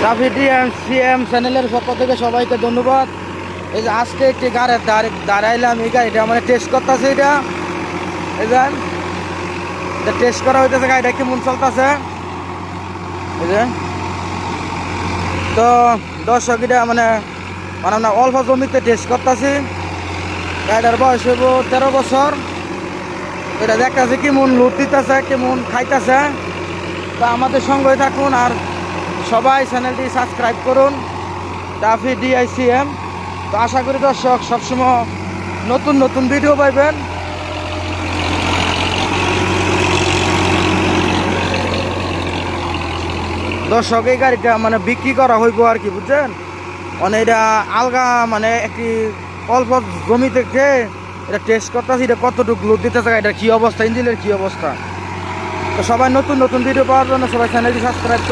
Rafi CM চ্যানেলের পক্ষ থেকে সবাইকে ধন্যবাদ। এই যে আজকে একটি গাড়ির দাঁড়াইলাম, এই গাড়িটা মানে টেস্ট করতেছে। এই যে টেস্ট করা হইতেছে গাড়িটা কেমন চলতেছে। এই যে তো দর্শক এটা মানে আমরা অল্প জমিতে টেস্ট করতেছি। গাড়িটার বয়স হইব 13 বছর। এটা দেখতেছে কেমন লুট দিতেছে, কেমন খাইতেছে। তা আমাদের সঙ্গে থাকুন আর সবাই চ্যানেলটি সাবস্ক্রাইব করুন, রাফি ডিআইসিএম। তো আশা করি দর্শক সবসময় নতুন নতুন ভিডিও পাইবেন। দর্শক এই গাড়িটা মানে বিক্রি করা হইব আর কি, বুঝছেন। মানে এটা আলগা মানে একটি অল্প জমি থেকে এটা টেস্ট করতেছি, এটা কতটুকু লোড দিতেছে, এটার কী অবস্থা, ইঞ্জিনের কী অবস্থা। তো সবাই নতুন নতুন ভিডিও পাওয়ার জন্য সবাই চ্যানেলটি সাবস্ক্রাইব করে